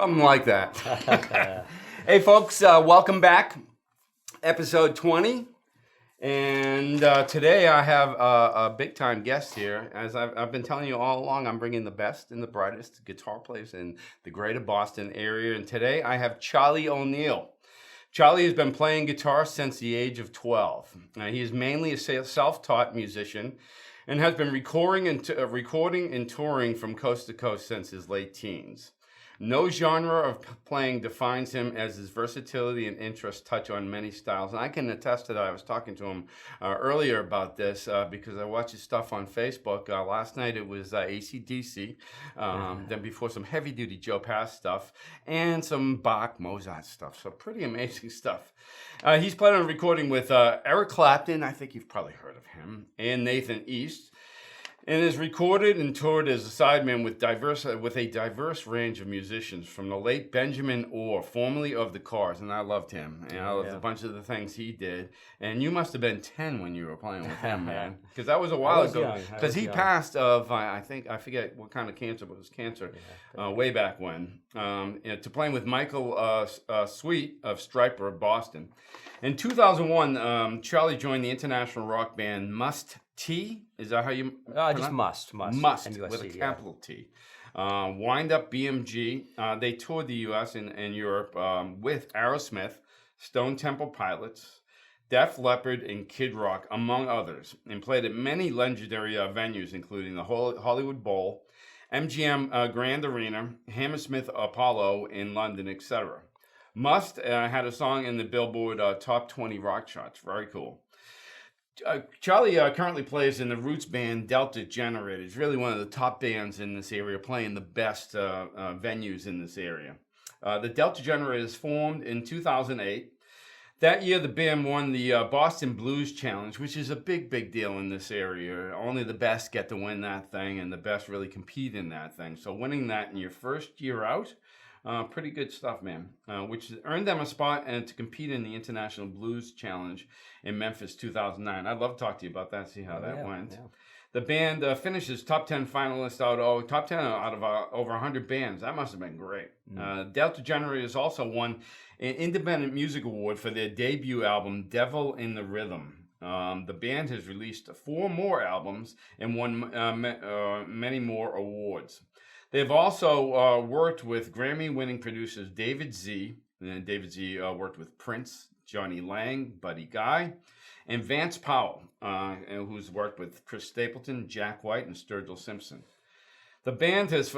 Something like that. Hey, folks, welcome back. Episode 20. And today I have a big-time guest here. As I've been telling you all along, I'm bringing the best and the brightest guitar players in the greater Boston area. And today I have Charlie O'Neill. Charlie has been playing guitar since the age of 12. He is mainly a self-taught musician and has been recording and touring from coast to coast since his late teens. No genre of playing defines him, as his versatility and interests touch on many styles. And I can attest to that. I was talking to him earlier about this because I watched his stuff on Facebook. Last night it was AC/DC, then before some heavy-duty Joe Pass stuff, and some Bach, Mozart stuff. So pretty amazing stuff. He's played on a recording with Eric Clapton, I think you've probably heard of him, and Nathan East. And is recorded and toured as a sideman with a diverse range of musicians, from the late Benjamin Orr, formerly of the Cars, and I loved him, and I loved a bunch of the things he did. And you must have been 10 when you were playing with him, man, because that was a while ago. Because he passed of I forget what kind of cancer, but it was cancer way back when. To playing with Michael Sweet of Striper of Boston. In 2001, Charlie joined the international rock band Must T. Is that how you? Just Must. Must with a capital T. Wind Up BMG. They toured the U.S. and Europe with Aerosmith, Stone Temple Pilots, Def Leppard, and Kid Rock, among others, and played at many legendary venues, including the Hollywood Bowl, MGM Grand Arena, Hammersmith Apollo in London, etc. Must had a song in the Billboard Top 20 Rock Charts. Very cool. Charlie currently plays in the roots band Delta Generator. It's really one of the top bands in this area, playing the best venues in this area. The Delta Generators formed in 2008. That year, the band won the Boston Blues Challenge, which is a big deal in this area. Only the best get to win that thing, and the best really compete in that thing. So winning that in your first year out, pretty good stuff, man, which earned them a spot to compete in the International Blues Challenge in Memphis 2009. I'd love to talk to you about that, see how that went. Yeah. The band finishes top 10 finalists top 10 out of over 100 bands. That must have been great. Delta Generators also won an Independent Music Award for their debut album, Devil in the Rhythm. The band has released 4 more albums and won many more awards. They've also worked with Grammy-winning producers David Z. And David Z worked with Prince, Johnny Lang, Buddy Guy, and Vance Powell, who's worked with Chris Stapleton, Jack White, and Sturgill Simpson. The band has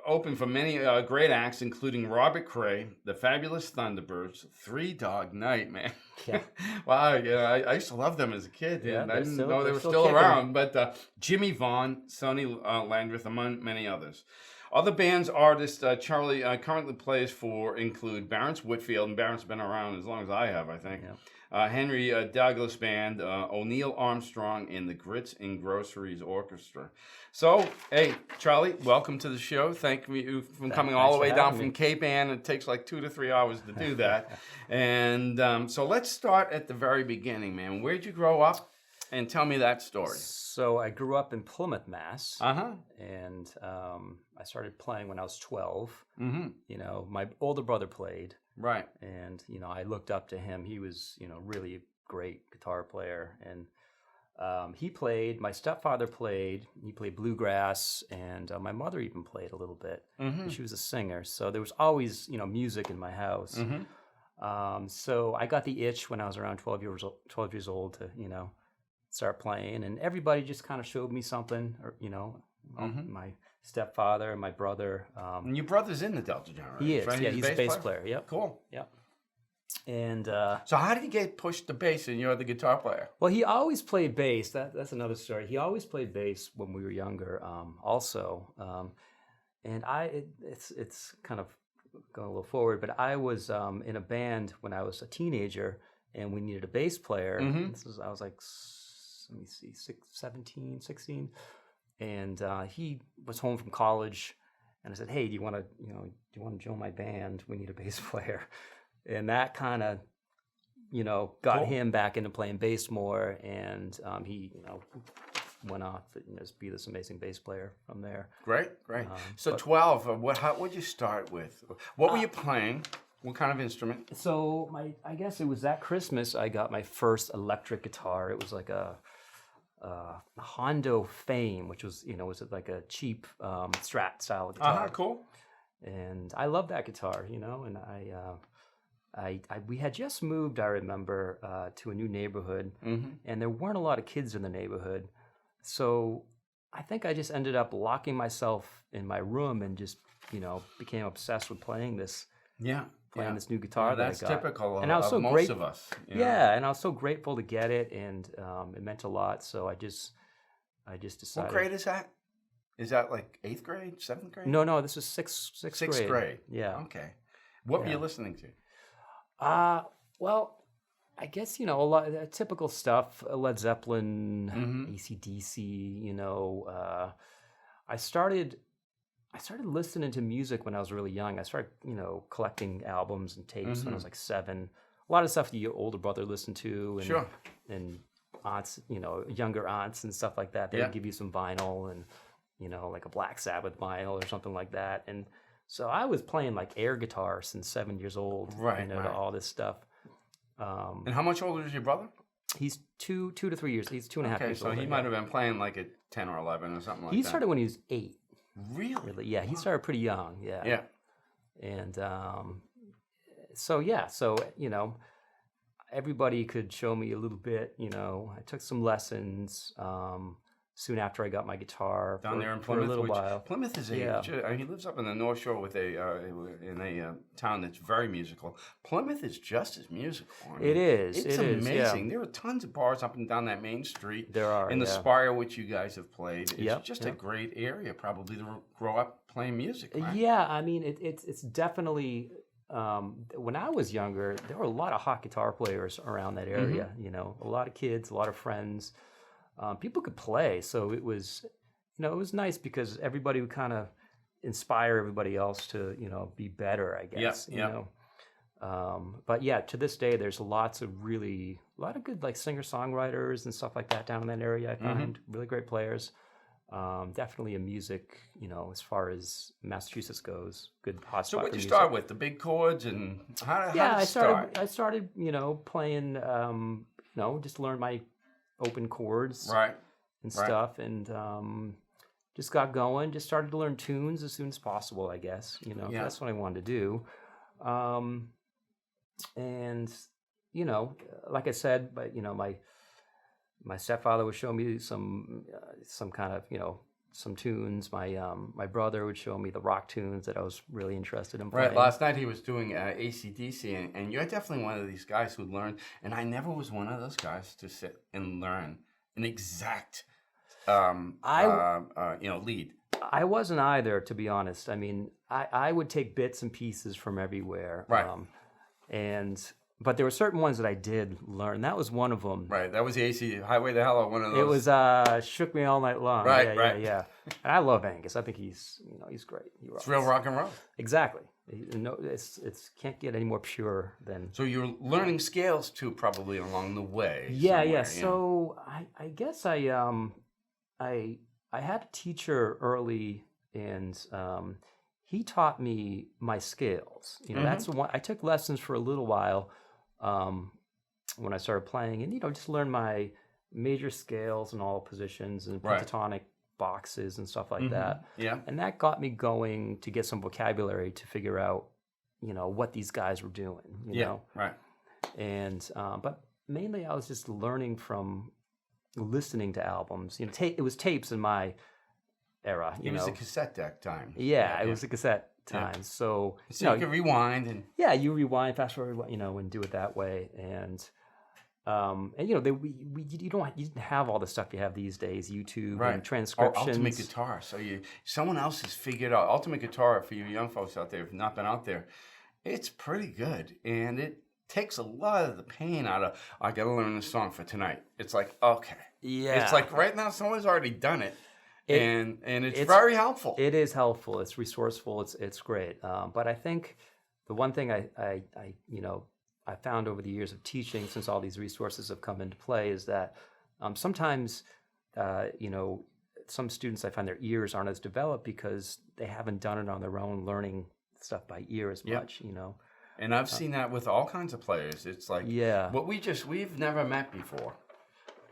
opened for many great acts, including Robert Cray, the Fabulous Thunderbirds, Three Dog Night, man. Yeah. Wow, I used to love them as a kid. Yeah, I didn't know they were still around. But Jimmy Vaughn, Sonny Landreth, among many others. Other bands, artists Charlie currently plays for include Barron's Whitfield, and Barron's been around as long as I have, I think. Yeah. Henry Douglas Band, O'Neill Armstrong, and the Grits and Groceries Orchestra. So, hey, Charlie, welcome to the show. Thank you for coming all the way down from Cape Ann. It takes like 2 to 3 hours to do that. And so let's start at the very beginning, man. Where'd you grow up? And tell me that story. So I grew up in Plymouth, Mass. And I started playing when I was 12. Mm-hmm. You know, my older brother played. Right. And, you know, I looked up to him. He was, you know, really a great guitar player. And he played, my stepfather played, he played bluegrass, and my mother even played a little bit. Mm-hmm. She was a singer. So there was always, you know, music in my house. Mm-hmm. So I got the itch when I was around 12 years old to, you know, start playing. And everybody just kind of showed me something, or, you know, my stepfather and my brother. And your brother's in the Delta Generators, he is, right? Yeah, he's a bass player. Yep. Cool. Yep. And so how did you get pushed to bass and you're the guitar player? Well, he always played bass. That's another story. He always played bass when we were younger, also. And it's kind of going a little forward, but I was in a band when I was a teenager, and we needed a bass player. Mm-hmm. I was like, let me see, 17, 16. And he was home from college, and I said, "Hey, do you want to join my band? We need a bass player." And that kind of, you know, got him back into playing bass more. And he, you know, went off to just be this amazing bass player from there. Great. So but- 12. What'd you start with? What were you playing? What kind of instrument? So I guess it was that Christmas I got my first electric guitar. It was like a Hondo Fame, which was was like a cheap Strat style guitar. Cool. And I love that guitar, and we had just moved, I remember, to a new neighborhood, and there weren't a lot of kids in the neighborhood. So I think I just ended up locking myself in my room and just, became obsessed with playing this this new guitar that I got. That's typical and I was of so most of us. Yeah, and I was so grateful to get it, and it meant a lot. So I just decided. What grade is that? Is that like 8th grade, 7th grade? No, this was sixth grade. 6th grade. Yeah. Okay. What were you listening to? Well, I guess, a lot of typical stuff, Led Zeppelin, AC/DC, I started listening to music when I was really young. I started, collecting albums and tapes when I was like 7. A lot of stuff your older brother listened to and aunts, younger aunts and stuff like that. They would give you some vinyl and, like a Black Sabbath vinyl or something like that. And so I was playing like air guitar since 7 years old, to all this stuff. And how much older is your brother? He's 2 to 3 years. He's 2.5 years old. So he might have been playing like at 10 or 11 or something like that. He started when he was 8. Really? Yeah, he started pretty young. Yeah. Yeah. And so everybody could show me a little bit. I took some lessons. Soon after I got my guitar down there in for Plymouth, a little while. Plymouth is he lives up in the North Shore with in a town that's very musical. Plymouth is just as musical. It is. It's amazing. There are tons of bars up and down that main street. There are. In the Spire, which you guys have played. It's just a Yep. great area, probably to grow up playing music. Right? Yeah, I mean, it's definitely. When I was younger, there were a lot of hot guitar players around that area. A lot of kids, a lot of friends. People could play, so it was, it was nice because everybody would kind of inspire everybody else to, be better, I guess. But yeah, to this day, there's a lot of good like singer-songwriters and stuff like that down in that area. I find really great players. Definitely a music, as far as Massachusetts goes, good hot spot. So what did you music. start with? The big chords and how did I it start? I started, playing, just learn my open chords and stuff, and just got going. Just started to learn tunes as soon as possible, I guess. That's what I wanted to do. And like I said, but my stepfather would show me some kind of some tunes. My brother would show me the rock tunes that I was really interested in playing. Right. Last night he was doing AC/DC, and you're definitely one of these guys who learned. And I never was one of those guys to sit and learn an exact, lead. I wasn't either, to be honest. I mean, I would take bits and pieces from everywhere. Right. But there were certain ones that I did learn. That was one of them. Right. That was the AC Highway to Hell, or one of those. It was Shook Me All Night Long. Right. Yeah. And I love Angus. I think he's great. It's real rock and roll. Exactly. It's can't get any more pure than. So you're learning scales too, probably along the way. Yeah. So I guess I had a teacher early, and he taught me my scales. That's the one. I took lessons for a little while when I started playing, and just learn my major scales and all positions and pentatonic boxes and stuff like that. Yeah. And that got me going to get some vocabulary to figure out, what these guys were doing. You know. Right. And but mainly I was just learning from listening to albums. It was tapes in my era. It was a cassette deck time. Yeah, it was a cassette time. Yeah. So you could rewind and you rewind, fast forward, and do it that way. And you didn't have all the stuff you have these days, YouTube and transcriptions. Ultimate Guitar. So someone else has figured out Ultimate Guitar. For you young folks out there who've not been out there, it's pretty good, and it takes a lot of the pain out of. I got to learn this song for tonight. It's like, okay, it's like right now someone's already done it. And it's very helpful. It is helpful. It's resourceful. It's great. But I think the one thing I found over the years of teaching, since all these resources have come into play, is that sometimes you know, some students, I find their ears aren't as developed because they haven't done it on their own, learning stuff by ear as much, you know. And I've seen that with all kinds of players. It's like, Yeah. what we've never met before.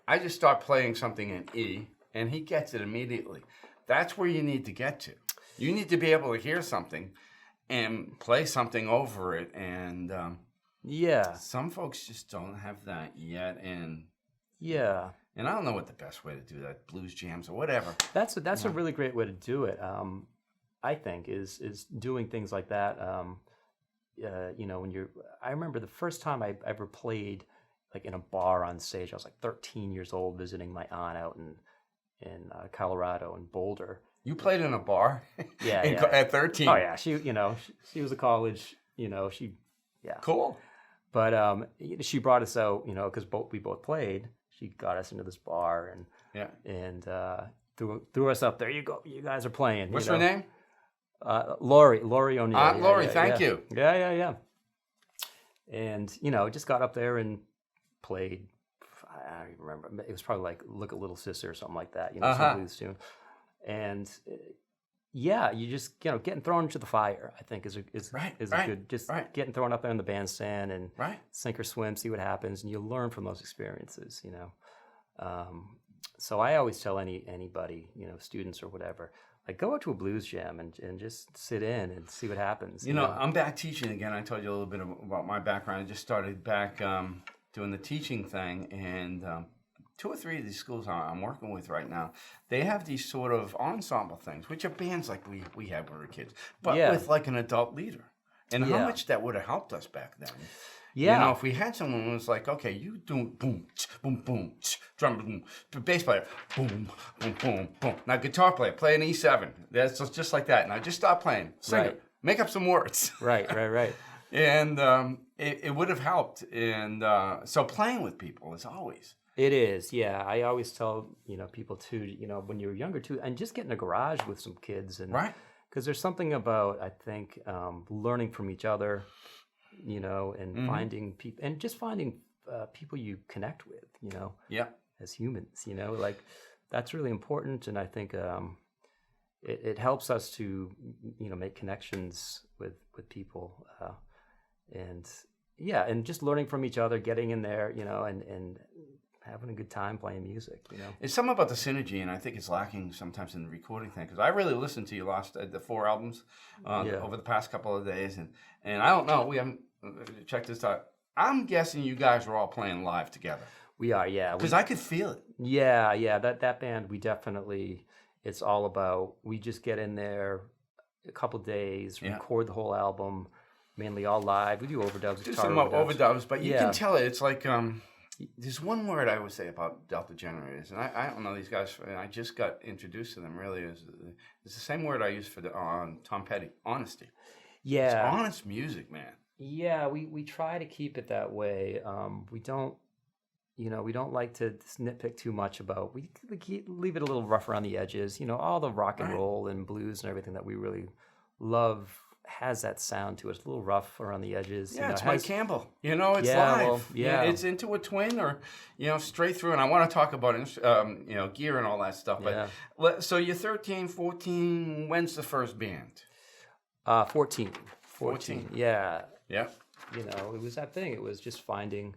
I just start playing something in E, and he gets it immediately. That's where you need to get to. You need to be able to hear something and play something over it. And Yeah. some folks just don't have that yet. And Yeah. I don't know what the best way to do that, blues jams or whatever. That's a really great way to do it. I think is doing things like that. You know, I remember the first time I ever played like in a bar on stage. I was like 13 years old, visiting my aunt out in Colorado in Boulder. You played in a bar? Yeah, At 13? Oh yeah, she was a college. You know, Cool. But she brought us out. You know, because we both played. She got us into this bar and threw us up there. You go, you guys are playing. What's her name? Lori O'Neill. Aunt Lori, thank you. Yeah. And, you know, just got up there and played, I don't even remember. It was probably like Look at Little Sister or something like that, you know, some blues tune. And, yeah, you just, you know, getting thrown into the fire, I think, is a good, just getting thrown up there in the bandstand and sink or swim, see what happens, and you learn from those experiences, you know. So I always tell anybody, you know, students or whatever, like, go out to a blues jam and just sit in and see what happens. You know, I'm back teaching again. I told you a little bit about my background. I just started back doing the teaching thing, and 2 or 3 of these schools I'm working with right now, they have these sort of ensemble things, which are bands like we had when we were kids, but with like an adult leader. And how much that would have helped us back then. Yeah. You know, if we had someone who was like, okay, you do boom, boom, boom, drum, boom, bass player, boom, boom, boom, boom. Now guitar player, play an E7. That's just like that. Now just stop playing. Singer, make up some words. Right. And it would have helped. And so playing with people is always. It is, yeah. I always tell, you know, people too, you know, when you're younger too, and just get in a garage with some kids. And because there's something about, I think, learning from each other, you know, and finding people, and just finding people you connect with, you know, as humans, you know, like that's really important. And I think it helps us to, you know, make connections with people, and just learning from each other, getting in there, you know, and having a good time playing music, you know. It's something about the synergy, and I think it's lacking sometimes in the recording thing, because I really listened to you the 4 albums over the past couple of days, and I don't know, we haven't checked this out. I'm guessing you guys are all playing live together. We are, yeah. Because I could feel it. Yeah, that band, we definitely, it's all about, we just get in there a couple days, record the whole album, mainly all live. We do overdubs, do guitar some overdubs, but you can tell it's like, there's one word I would say about Delta Generators, and I don't know these guys, and I just got introduced to them, really. It's the same word I use for Tom Petty, honesty. Yeah. It's honest music, man. Yeah, we try to keep it that way. We don't like to nitpick too much about, we leave it a little rough around the edges. You know, all the rock and roll and blues and everything that we really love has that sound to it. It's a little rough around the edges. Yeah, you know, it's Mike Campbell. You know, it's live. Well, it's into a twin or, you know, straight through. And I want to talk about, you know, gear and all that stuff. But so you're 13, 14. When's the first band? 14. Yeah. Yeah. You know, it was that thing. It was just finding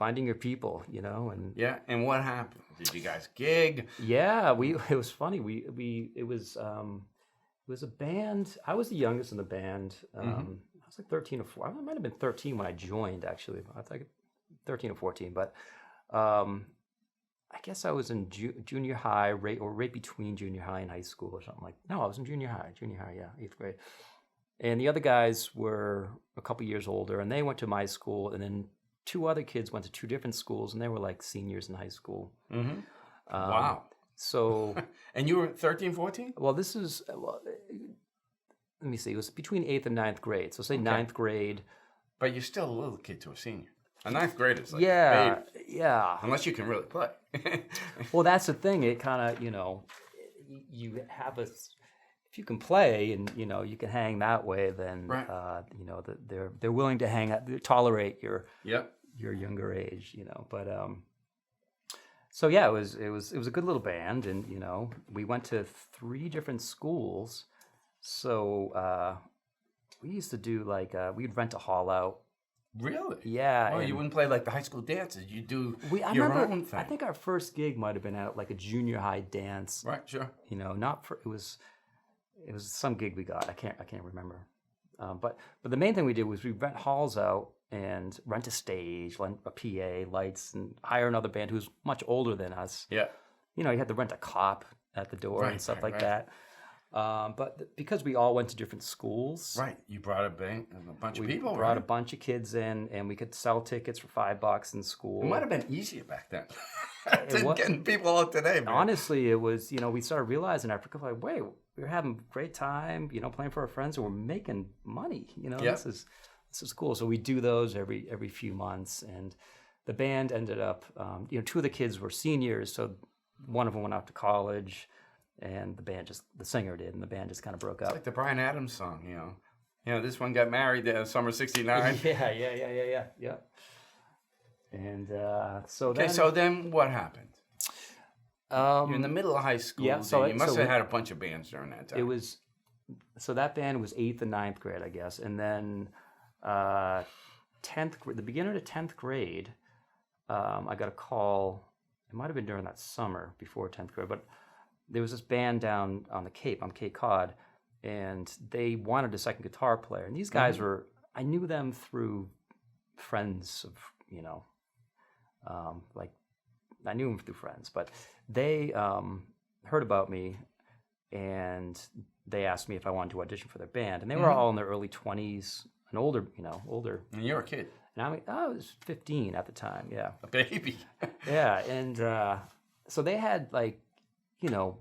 your people, you know, and yeah. And what happened? Did you guys gig? Yeah, it was funny. It was a band. I was the youngest in the band. I was like 13 or 14. I might have been 13 when I joined, actually. I was like 13 or 14, but I guess I was in junior high, right between junior high and high school or something like. No, I was in junior high, yeah, 8th grade. And the other guys were a couple years older, and they went to my school, and then 2 other kids went to 2 different schools, and they were like seniors in high school. Wow. So. And you were 13, 14? Well, this is, let me see, it was between 8th and 9th grade. So say 9th grade. But you're still a little kid to a senior. A 9th grade is like baby. Yeah. Unless you can really play. Well, that's the thing. It kind of, you know, you have if you can play and, you know, you can hang that way, then, you know, they're willing to tolerate your younger age, you know. But So yeah, it was a good little band, and we went to 3 different schools. So we used to do like we'd rent a hall out. Really? Yeah. Oh, you wouldn't play like the high school dances. You do I your remember, own thing. I think our first gig might have been at like a junior high dance. Right. Sure. Not for it was some gig we got. I can't remember. But the main thing we did was we rent halls out and rent a stage, rent a PA, lights, and hire another band who's much older than us. Yeah. You had to rent a cop at the door and stuff like that. But because we all went to different schools, right, you brought a bunch of people. We brought a bunch of kids in, and we could sell tickets for $5 in school. It might have been easier back then than getting people out today. Man. Honestly, it was. We started realizing after like, wait, we're having a great time. Playing for our friends, and we're making money. This is cool. So we do those every few months, and the band ended up. 2 of the kids were seniors, so one of them went off to college. And the singer did, and the band just kind of broke up. It's like the Bryan Adams song, this one got married summer '69. Yeah. And so then what happened? You're in the middle of high school. Yeah, so you must have had a bunch of bands during that time. That band was 8th and 9th grade, I guess, and then 10th, the beginning of 10th grade, I got a call. It might have been during that summer before 10th grade, but there was this band down on the Cape, on Cape Cod, and they wanted a second guitar player. And these guys were, I knew them through friends of, like, I knew them through friends, but they heard about me, and they asked me if I wanted to audition for their band. And they were all in their early 20s and older. And you're a kid. And I was 15 at the time, yeah. A baby. Yeah, and so they had, like,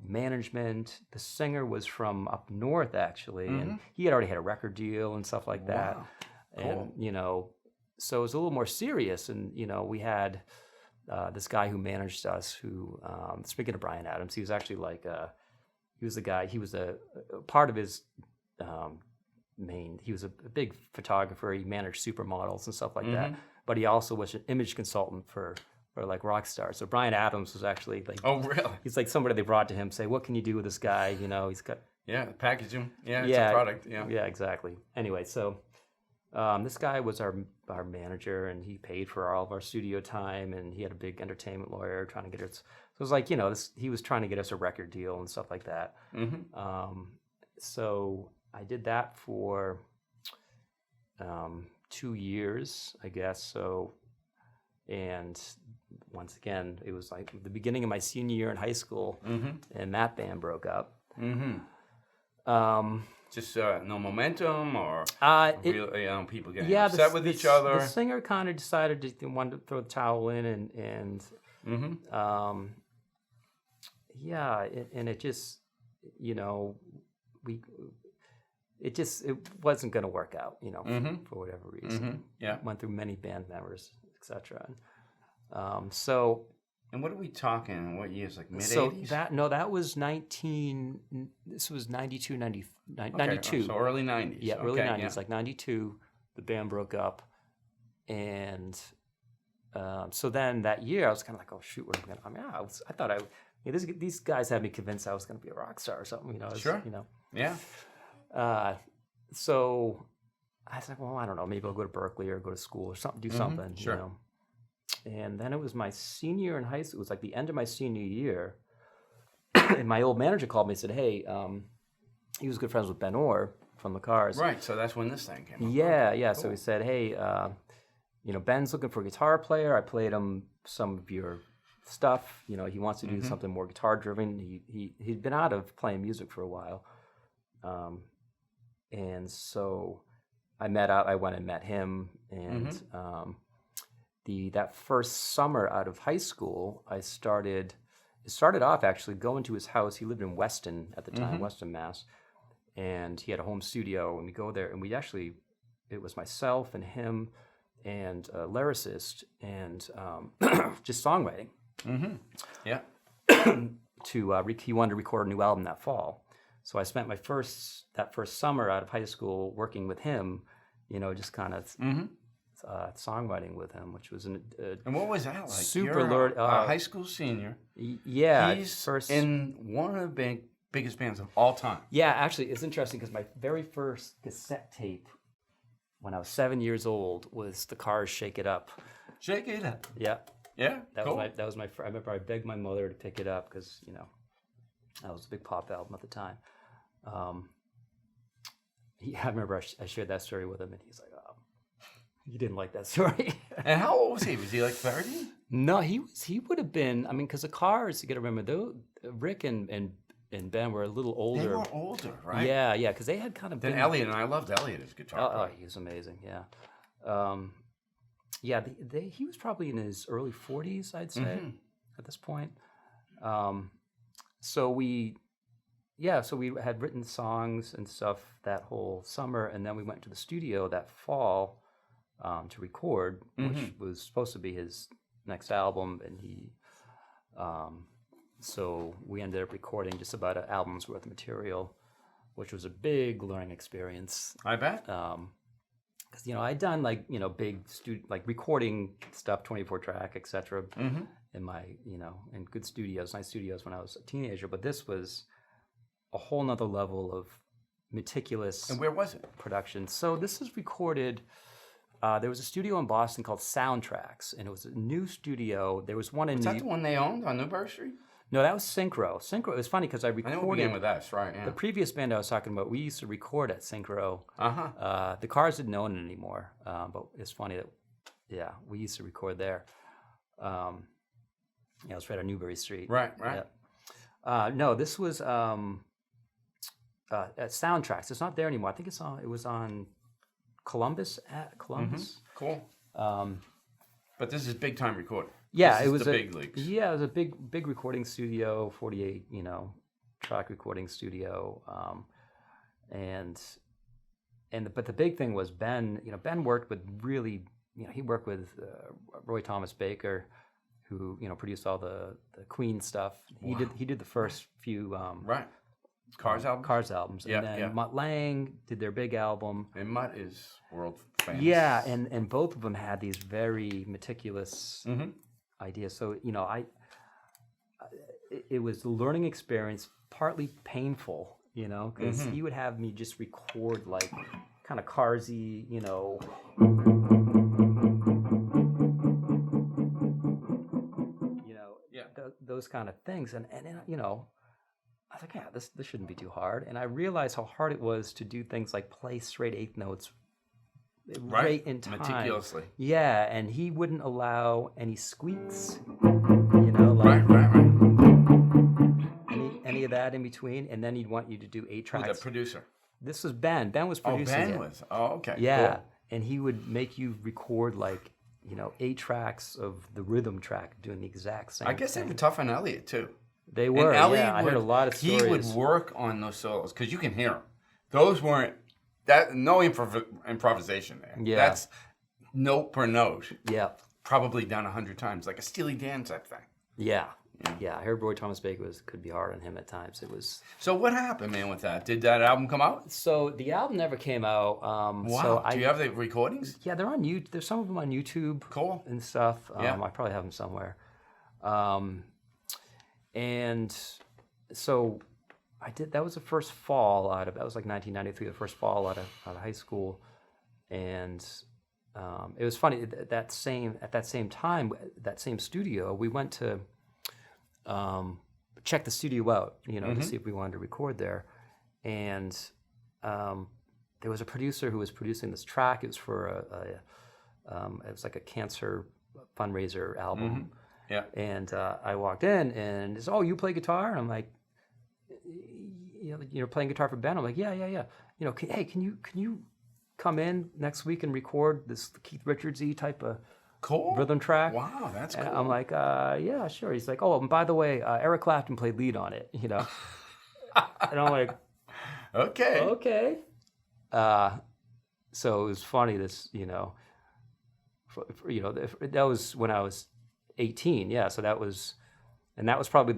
management. The singer was from up north, actually, and he had already had a record deal and stuff like that. Wow. Cool. And, so it was a little more serious. And, we had this guy who managed us who, speaking of Bryan Adams, he was actually like, he was the guy, he was a part of his he was a big photographer. He managed supermodels and stuff like that. But he also was an image consultant for like rock stars. So Bryan Adams was actually like, oh really? He's like somebody they brought to him, say, what can you do with this guy? He's got package him. Yeah, it's a product. Yeah, exactly. Anyway, so this guy was our manager, and he paid for all of our studio time, and he had a big entertainment lawyer trying to get us. So it was like he was trying to get us a record deal and stuff like that. So I did that for 2 years, I guess. So. And once again, it was like the beginning of my senior year in high school, and that band broke up. Just no momentum, or people getting upset with each other. The singer kind of decided to wanted to throw the towel in, and it just, it wasn't going to work out, for whatever reason. Went through many band members, etc. So. And what are we talking? What years? Like mid-'80s? So that was 19. This was 92, 92. So early 90s. Yeah, early 90s, like 92. The band broke up, and so then that year I was kind of like, oh shoot, what am I gonna? I thought these guys had me convinced I was going to be a rock star or something. Sure. Yeah. So I was like, well, I don't know, maybe I'll go to Berkeley or go to school or something, do something, sure. And then it was my senior year in high school. It was like the end of my senior year, and my old manager called me and said, hey, he was good friends with Ben Orr from the Cars. Right, so that's when this thing came up. Yeah. Cool. So he said, hey, Ben's looking for a guitar player. I played him some of your stuff. He wants to do something more guitar-driven. He'd been out of playing music for a while. And so I went and met him, and that first summer out of high school, it started off actually going to his house. He lived in Weston at the time, Weston, Mass. And he had a home studio, and we go there, and it was myself and him and a lyricist and just songwriting. Yeah. He wanted to record a new album that fall. So I spent that first summer out of high school working with him, just kind of, it's songwriting with him, which was And what was that like? super You're learn. a high school senior. Yeah, He's in one of the biggest bands of all time. Yeah, actually, it's interesting because my very first cassette tape when I was 7 years old was the Cars' "Shake It Up." Shake it up. Yeah, Yeah, that cool. was my. I remember I begged my mother to pick it up because that was a big pop album at the time. I remember I shared that story with him, and he's like, "Oh, you didn't like that story." And how old was he? Was he like 30? No, he would have been. I mean, because the Cars, you got to remember, though, Rick and Ben were a little older. They were older, right? Yeah, because they had kind of Then been. Elliot, and I loved Elliot as guitar player. Oh, he was amazing. Yeah, he was probably in his early 40s, I'd say, at this point. So we had written songs and stuff that whole summer, and then we went to the studio that fall to record, which was supposed to be his next album, and so we ended up recording just about an album's worth of material, which was a big learning experience. I bet. Because I'd done big recording stuff, 24 track, etc. In my in good studios, nice studios when I was a teenager. But this was a whole nother level of meticulous. And where was it? Production. So this is recorded. There was a studio in Boston called Soundtracks, and it was a new studio. There was one in. Was that the one they owned on Newbury Street? No, that was Synchro. Synchro. It was funny because I I know it recorded. began with S, right? Yeah. The previous band I was talking about, we used to record at Synchro. The Cars didn't own it anymore, but it's funny that, we used to record there. It was right on Newbury Street. Right. Yeah. No, this was at Soundtracks. It's not there anymore. I think it was on Columbus. Cool. But this is big time recording. Yeah, this it was the big leagues. Yeah, it was a big recording studio, 48, track recording studio, but the big thing was Ben. Ben worked with he worked with Roy Thomas Baker, who produced all the Queen stuff. Wow. He did the first few Cars albums, and then Mutt Lange did their big album. And Mutt is world famous. Yeah, and both of them had these very meticulous ideas. So it was a learning experience, partly painful, because he would have me just record like kind of Carsy, those kind of things, and I was like, yeah, this shouldn't be too hard. And I realized how hard it was to do things like play straight eighth notes right in time. Meticulously. Yeah, and he wouldn't allow any squeaks, any of that in between. And then he'd want you to do 8 tracks. Who's the producer? This was Ben. Ben was producing it. Ben was. Oh, okay. Yeah, cool. And he would make you record 8 tracks of the rhythm track doing the exact same I guess thing. they were tough on Elliot, too. They were, and Elliot I heard a lot of stories. He would work on those solos, because you can hear them. Those weren't, no improvisation there. Yeah. That's note per note. Yeah. Probably done 100 times, like a Steely Dan type thing. Yeah. Yeah, I heard Roy Thomas Baker could be hard on him at times. It was. So what happened, man, with that? Did that album come out? So the album never came out. Wow. So Do you have the recordings? Yeah, they're on YouTube. There's some of them on YouTube. Cool. And stuff. Yeah. I probably have them somewhere. And so I did. That was the first fall that was like 1993. The first fall out of high school, and it was funny at that same time, that same studio, we went to check the studio out, to see if we wanted to record there, and there was a producer who was producing this track. It was for it was like a cancer fundraiser album. Yeah. And I walked in, and it's, oh, you play guitar? And I'm like, you're playing guitar for Ben? I'm like, yeah. Hey, can you come in next week and record this Keith Richards-y type of rhythm track? Wow, that's cool. And I'm like, yeah, sure. He's like, oh, and by the way, Eric Clapton played lead on it, And I'm like, okay. So it was funny. This, that was when I was 18, yeah. So that was probably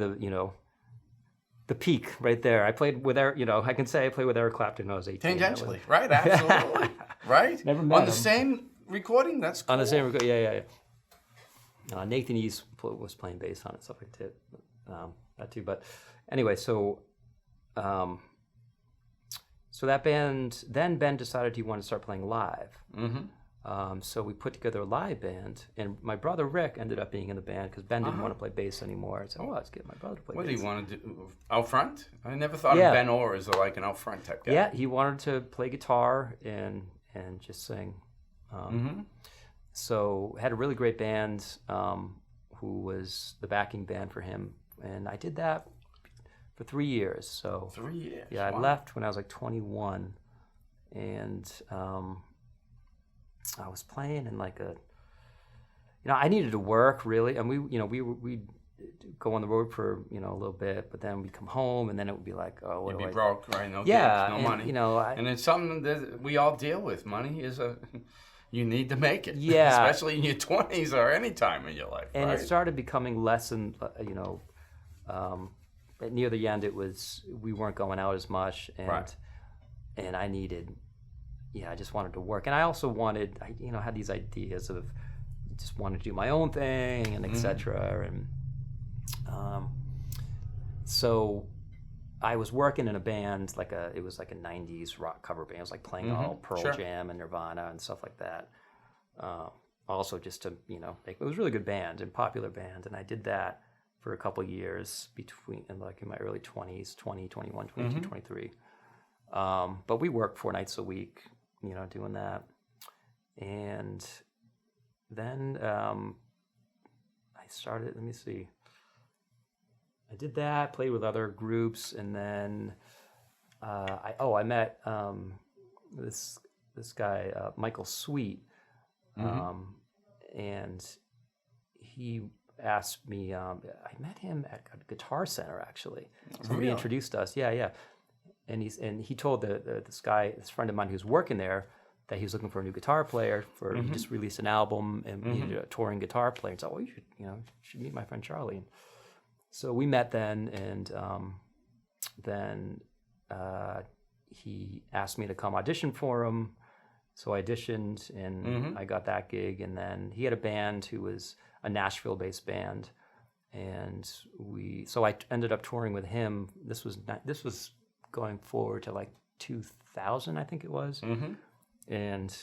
the peak right there. I played with Eric, I can say I played with Eric Clapton when I was 18. Tangentially, right? Absolutely, right? Never met on the him. same recording? That's cool. On the same record, yeah. Nathan East was playing bass on it, stuff like that. That too. But anyway, so that band. Then Ben decided he wanted to start playing live. So we put together a live band, and my brother Rick ended up being in the band because Ben didn't want to play bass anymore. I said, "Oh, let's get my brother to play What bass." do you want to do? Out front? I never thought of Ben Orr as like an out front type guy. Yeah, he wanted to play guitar and just sing. So had a really great band who was the backing band for him, and I did that for 3 years. So 3 years. Yeah, I left when I was like 21, and I was playing in like I needed to work really, and we go on the road for a little bit, but then we'd come home, and then it would be like, oh, what You'd do be I? broke, right? No Yeah, gigs, no money. And it's something that we all deal with. Money is you need to make it. Yeah. Especially in your 20s or any time in your life. And right? it started becoming less and, near the end we weren't going out as much, and I needed, I just wanted to work. And I also wanted, had these ideas of just wanted to do my own thing and et cetera. And so I was working in a band, it was like a 90s rock cover band. It was like playing all Pearl Jam and Nirvana and stuff like that. Also just to, it was a really good band and popular band. And I did that for a couple years in my early 20s, 20, 21, 22, 23. But we worked 4 nights a week, doing that. And then I started, I did that, played with other groups, and then I met this guy, Michael Sweet, and he asked me, I met him at Guitar Center, actually. Somebody introduced us, yeah. And he told this friend of mine who's working there, that he was looking for a new guitar player. He just released an album and needed a touring guitar player. And so, you should meet my friend Charlie. And so we met then, and then he asked me to come audition for him. So I auditioned, and I got that gig. And then he had a band who was a Nashville-based band, and so I ended up touring with him. This was going forward to like 2000, I think it was. And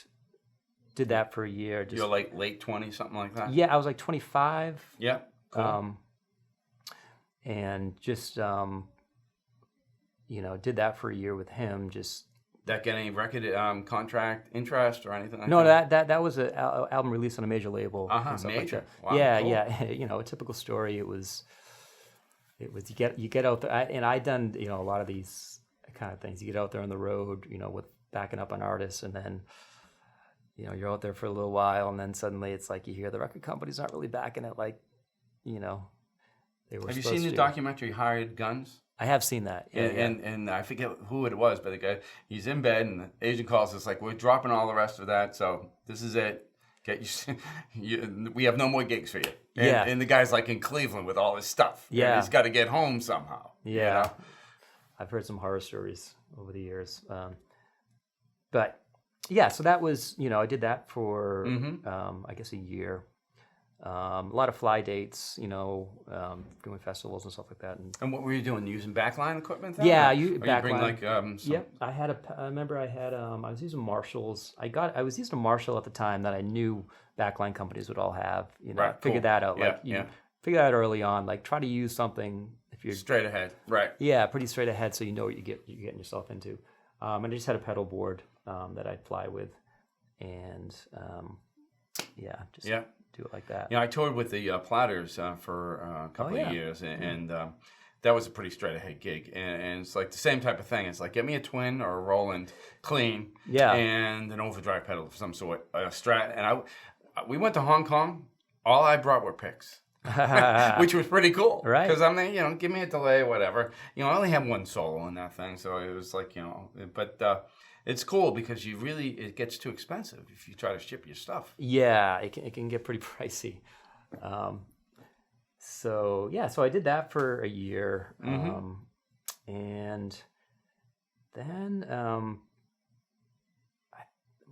did that for a year. You're like late 20s, something like that? Yeah, I was like 25. Yeah, cool. And just, did that for a year with him. Just that get any record contract interest or anything like no, that? No, that was an album released on a major label. Major. Like Wow, yeah, cool. Yeah. A typical story. It was you get out there, and I done a lot of these kind of things. You get out there on the road, with backing up on artists, and then you're out there for a little while, and then suddenly it's like you hear the record company's not really backing it like they were. Have you seen the documentary Hired Guns? I have seen that. Yeah, and I forget who it was, but the guy, he's in bed, and the agent calls us like, we're dropping all the rest of that, so this is it. We have no more gigs for you. And the guy's like in Cleveland with all his stuff. Yeah, he's got to get home somehow. Yeah, I've heard some horror stories over the years. But yeah, so that was, I did that for, I guess, a year. A lot of fly dates, doing festivals and stuff like that. And what were you doing? Using backline equipment then? Yeah, backline. you bring like Yep, I remember I had, I was using Marshalls. I was using a Marshall at the time that I knew backline companies would all have. Figured that out. Figure that out early on. Like, try to use something if you're straight ahead. Right. Yeah, pretty straight ahead, so you know what you're getting yourself into. And I just had a pedal board that I'd fly with, and do it like that. I toured with the Platters for a couple of years, and that was a pretty straight ahead gig. And it's like the same type of thing. It's like, get me a Twin or a Roland clean, and an overdrive pedal of some sort, a Strat. And we went to Hong Kong. All I brought were picks. Which was pretty cool, right? Because I'm there, give me a delay, whatever. I only have one solo in that thing, so it was like, but it's cool because it gets too expensive if you try to ship your stuff. Yeah, it can get pretty pricey. So I did that for a year, and then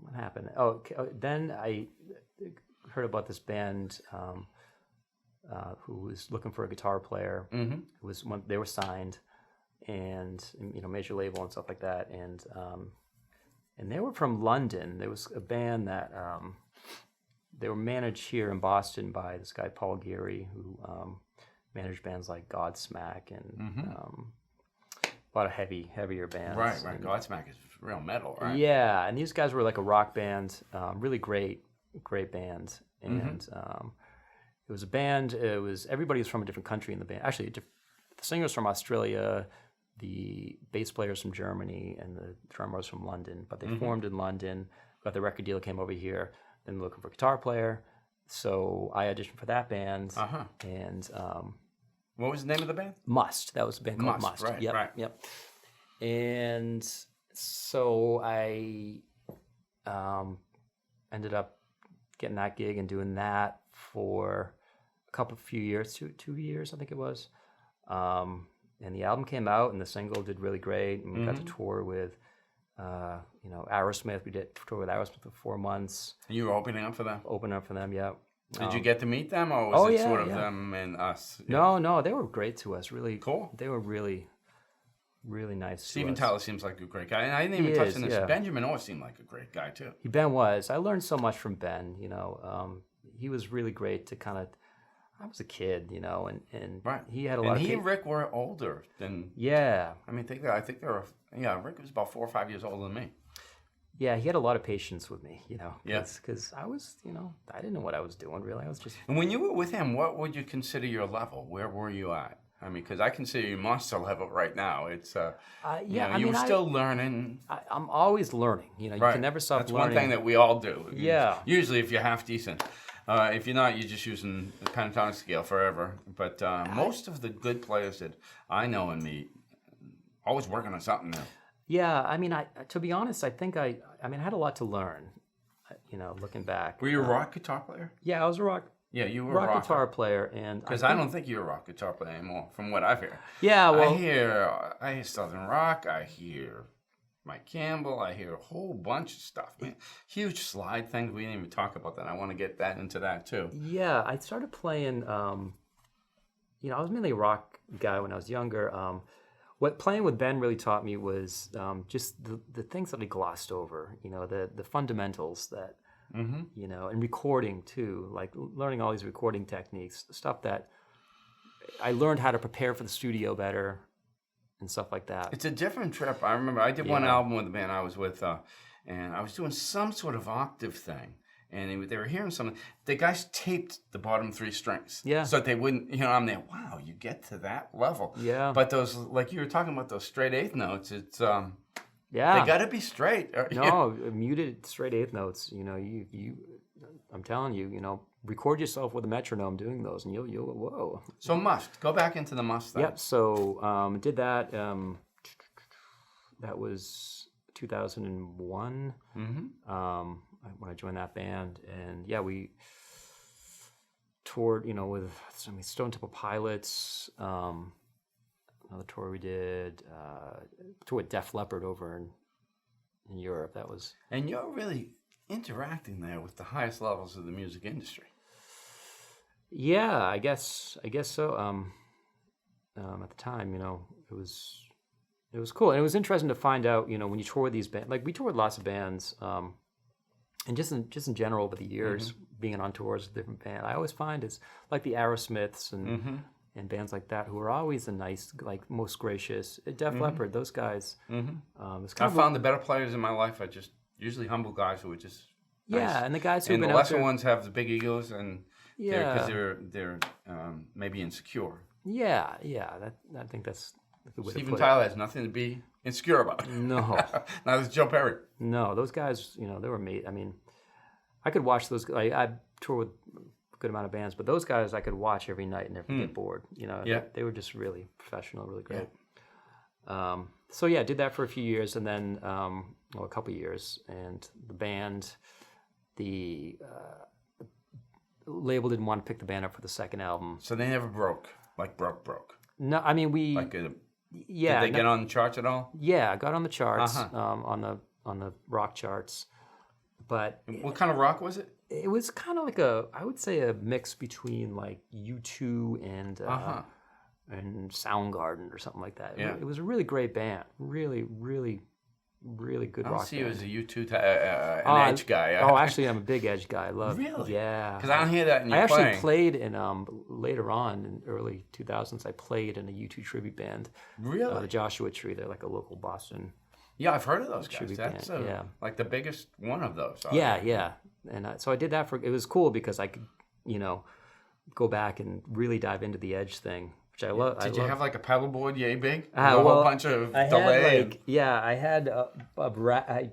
when happened? Oh, then I heard about this band who was looking for a guitar player. Mm-hmm. They were signed, and major label and stuff like that, and they were from London. There was a band that they were managed here in Boston by this guy Paul Geary, who managed bands like Godsmack and a lot of heavier bands. Right. And, Godsmack is real metal, right? yeah, and these guys were like a rock band, really great band, and it was a band. Everybody was from a different country in the band. Actually, the singer's from Australia, the bass player's from Germany, and the drummer's from London. But they formed in London, got the record deal, came over here, then looking for a guitar player. So I auditioned for that band, and what was the name of the band? Must. That was a band called Must. Right, yep, right. Yep. And so I ended up getting that gig and doing that for a few years, 2 years, I think it was. And the album came out, and the single did really great. And we got to tour with, Aerosmith. We did tour with Aerosmith for 4 months. And you were opening up for them? Opening up for them, yeah. Did you get to meet them, or was it sort of yeah. them and us? No, they were great to us. Really cool. They were really, really nice. Steven Tyler seems like a great guy, and I didn't even touch on this. Yeah. Benjamin Orr seemed like a great guy too. Ben was. I learned so much from Ben. He was really great to kind of. I was a kid, and right. He had a lot. And he and Rick were older than. Yeah. I mean, I think they were. Yeah, Rick was about 4 or 5 years older than me. Yeah, he had a lot of patience with me, Yeah. Because I was, I didn't know what I was doing really. I was just. And when you were with him, what would you consider your level? Where were you at? I mean, because I consider you master level right now. It's you were still learning. I'm always learning. You can never stop That's learning. That's one thing that we all do. Yeah. Usually, if you're half decent. If you're not, you're just using the pentatonic scale forever. But most of the good players that I know and meet, always working on something new. Yeah, I mean, to be honest, I think I had a lot to learn. Looking back. Were you a rock guitar player? Yeah, I was a rock. Yeah, you were rock guitar player, and because I don't think you're a rock guitar player anymore, from what I've heard. Yeah, well, I hear Southern rock. I hear Mike Campbell. I hear a whole bunch of stuff, man. Huge slide things. We didn't even talk about that. I want to get that into that too. Yeah, I started playing. I was mainly a rock guy when I was younger. What playing with Ben really taught me was just the things that I glossed over. The fundamentals that. And recording too, like learning all these recording techniques, stuff that I learned how to prepare for the studio better and stuff like that. It's a different trip. I remember I did one album with the band I was with, and I was doing some sort of octave thing, and they were hearing something. The guys taped the bottom 3 strings, so that they wouldn't. I'm there. Wow, you get to that level. Yeah. But those, like you were talking about, those straight eighth notes. It's Yeah, they got to be straight. No, muted straight eighth notes. I'm telling you, record yourself with a metronome doing those, and you'll whoa. So Must, go back into the Must. Then. Yep. So did that. That was 2001. When I joined that band, and we toured, with some Stone Temple Pilots. Another tour we did, tour with Def Leppard over in Europe. That was. And you're really interacting there with the highest levels of the music industry. Yeah, I guess so. At the time, it was cool, and it was interesting to find out, when you tour with these bands, like we toured lots of bands, and just in general over the years, being on tours with different bands, I always find it's like the Aerosmiths and bands like that, who are always the nice, like most gracious. Def Leppard, those guys. I found the better players in my life are just usually humble guys who are just nice. And the guys who've been out the lesser there, ones have the big egos, and because they're maybe insecure. Yeah. I think that's a good way to Steven put Tyler has nothing to be insecure about. No, neither is Joe Perry. No, those guys, they were made. I mean, I could watch those. I tour with good amount of bands, but those guys I could watch every night and never get bored. They were just really professional, really great. So did that for a few years, and then a couple years, and the band, the label didn't want to pick the band up for the second album, so they never broke. No, I mean we. Did they get on the charts at all? Yeah, got on the charts, on the rock charts. but What kind of rock was it? it was kind of like I would say a mix between like U2 and Soundgarden or something like that. Yeah. It was a really great band. Really, really, really good I rock don't see you band. as a U2 an Edge guy. Oh, actually, I'm a big Edge guy. I love. Really? Yeah. Because I don't hear that in you I actually playing. played in later on in early 2000s. I played in a U2 tribute band. Really? The Joshua Tree. They're like a local Boston. Yeah, I've heard of those guys. Tribute That's band, yeah. like the biggest one of those. Yeah, yeah. And so I did that it was cool because I could, go back and really dive into the Edge thing, which I love. Did you have like a pedal board yay big? With a well, whole bunch of I delay? had I had